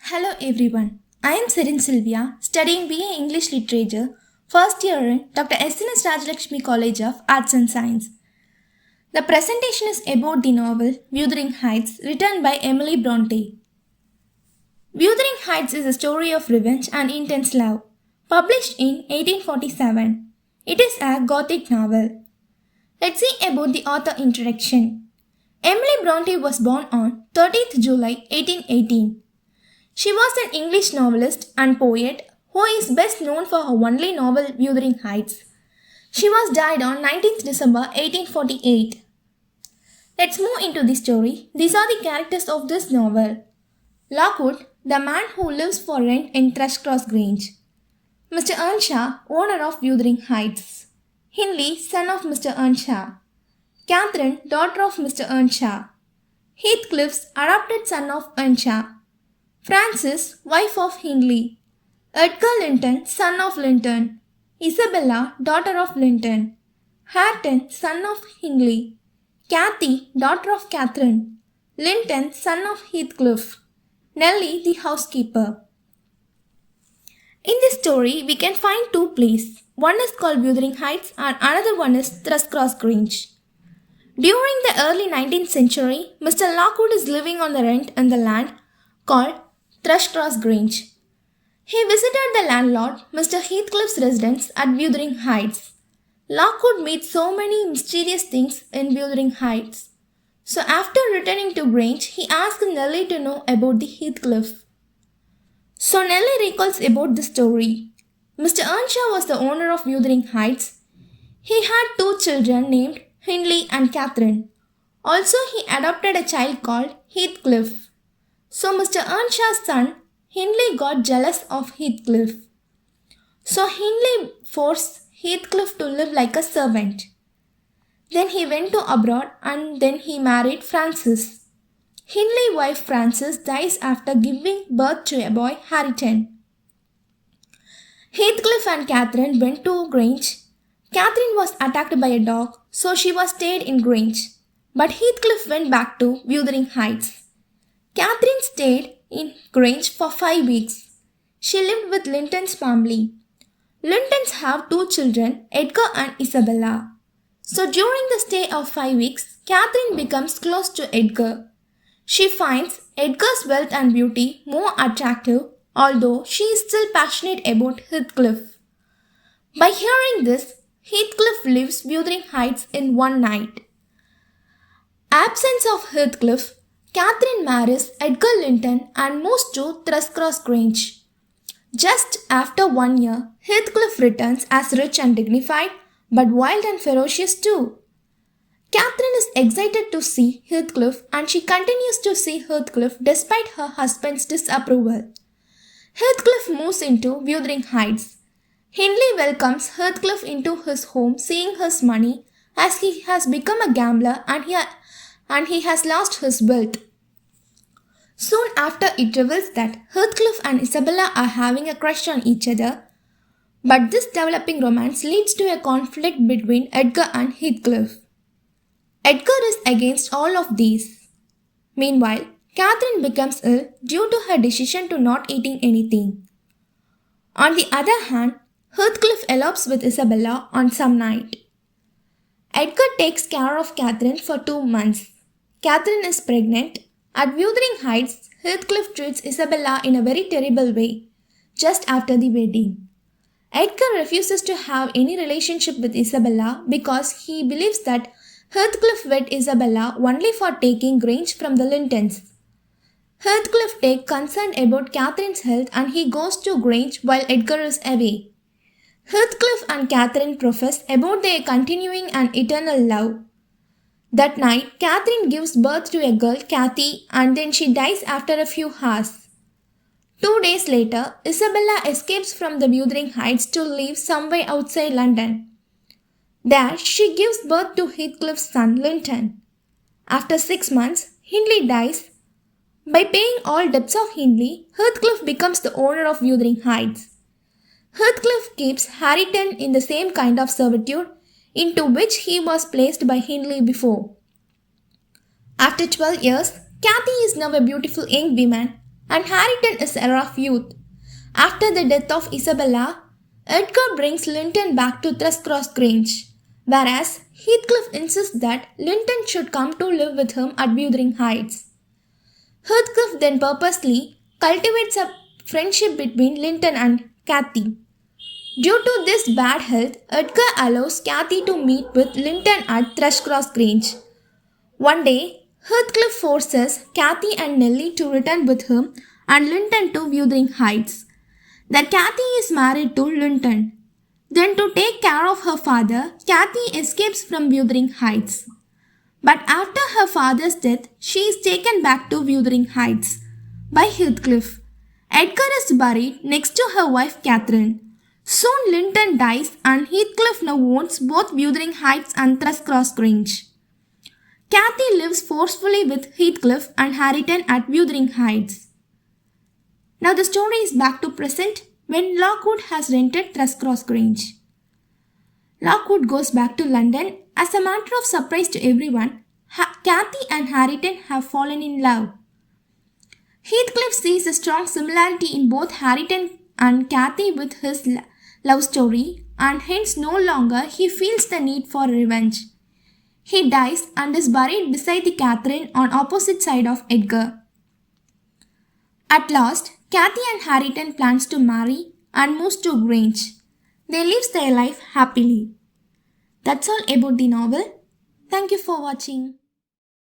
Hello everyone. I am Serin Silviya, studying BA English Literature, first year in Dr. S.N.S. Rajalakshmi College of Arts and Science. The presentation is about the novel Wuthering Heights, written by Emily Bronte. Wuthering Heights is a story of revenge and intense love, published in 1847. It is a Gothic novel. Let's see about the author introduction. Emily Bronte was born on 30th July 1818. She was an English novelist and poet who is best known for her only novel Wuthering Heights. She was died on 19th December 1848. Let's move into the story. These are the characters of this novel. Lockwood, the man who lives for rent in Thrushcross Grange. Mr. Earnshaw, owner of Wuthering Heights. Hindley, son of Mr. Earnshaw. Catherine, daughter of Mr. Earnshaw. Heathcliff's adopted son of Earnshaw. Frances, wife of Hindley. Edgar Linton, son of Linton. Isabella, daughter of Linton. Hareton, son of Hindley. Cathy, daughter of Catherine. Linton, son of Heathcliff. Nellie, the housekeeper. In this story, we can find two places. One is called Wuthering Heights and another one is Thrushcross Grange. During the early 19th century, Mr. Lockwood is living on the rent in the land called Thrushcross Grange. He visited the landlord, Mr. Heathcliff's residence at Wuthering Heights. Lockwood meets so many mysterious things in Wuthering Heights. So after returning to Grange, he asked Nellie to know about the Heathcliff. So Nellie recalls about the story. Mr. Earnshaw was the owner of Wuthering Heights. He had two children named Hindley and Catherine. Also, he adopted a child called Heathcliff. So Mr. Earnshaw's son, Hindley, got jealous of Heathcliff. So Hindley forced Heathcliff to live like a servant. Then he went to abroad and then he married Frances. Hindley's wife Frances dies after giving birth to a boy, Hareton. Heathcliff and Catherine went to Grange. Catherine was attacked by a dog, so she was stayed in Grange. But Heathcliff went back to Wuthering Heights. Catherine stayed in Grange for 5 weeks. She lived with Linton's family. Lintons have two children, Edgar and Isabella. So during the stay of 5 weeks, Catherine becomes close to Edgar. She finds Edgar's wealth and beauty more attractive, although she is still passionate about Heathcliff. By hearing this, Heathcliff leaves Wuthering Heights in one night. Absence of Heathcliff, Catherine marries Edgar Linton and moves to Thrushcross Grange. Just after 1 year, Heathcliff returns as rich and dignified, but wild and ferocious too. Catherine is excited to see Heathcliff and she continues to see Heathcliff despite her husband's disapproval. Heathcliff moves into Wuthering Heights. Hindley welcomes Heathcliff into his home, seeing his money as he has become a gambler and he has lost his wealth. Soon after, it reveals that Heathcliff and Isabella are having a crush on each other, but this developing romance leads to a conflict between Edgar and Heathcliff. Edgar is against all of these. Meanwhile, Catherine becomes ill due to her decision to not eating anything. On the other hand, Heathcliff elopes with Isabella on some night. Edgar takes care of Catherine for 2 months. Catherine is pregnant. At Wuthering Heights, Heathcliff treats Isabella in a very terrible way, just after the wedding. Edgar refuses to have any relationship with Isabella because he believes that Heathcliff wed Isabella only for taking Grange from the Lintons. Heathcliff takes concern about Catherine's health and he goes to Grange while Edgar is away. Heathcliff and Catherine profess about their continuing and eternal love. That night, Catherine gives birth to a girl, Cathy, and then she dies after a few hours. 2 days later, Isabella escapes from the Wuthering Heights to live somewhere outside London. There, she gives birth to Heathcliff's son, Linton. After 6 months, Hindley dies. By paying all debts of Hindley, Heathcliff becomes the owner of Wuthering Heights. Heathcliff keeps Hareton in the same kind of servitude into which he was placed by Hindley before. After 12 years, Cathy is now a beautiful young woman and Harrington is a rough youth. After the death of Isabella, Edgar brings Linton back to Thrushcross Grange, whereas Heathcliff insists that Linton should come to live with him at Wuthering Heights. Heathcliff then purposely cultivates a friendship between Linton and Cathy. Due to this bad health, Edgar allows Cathy to meet with Linton at Thrushcross Grange. One day, Heathcliff forces Cathy and Nellie to return with him and Linton to Wuthering Heights. There Cathy is married to Linton. Then to take care of her father, Cathy escapes from Wuthering Heights. But after her father's death, she is taken back to Wuthering Heights by Heathcliff. Edgar is buried next to her wife Catherine. Soon Linton dies and Heathcliff now owns both Wuthering Heights and Thrushcross Grange. Cathy lives forcefully with Heathcliff and Harrington at Wuthering Heights. Now the story is back to present when Lockwood has rented Thrushcross Grange. Lockwood goes back to London. As a matter of surprise to everyone, Cathy and Harrington have fallen in love. Heathcliff sees a strong similarity in both Harrington and Cathy with his love story, and hence no longer he feels the need for revenge. He dies and is buried beside the Catherine on opposite side of Edgar. At last, Cathy and Harrington plans to marry and moves to Grange. They live their life happily. That's all about the novel. Thank you for watching.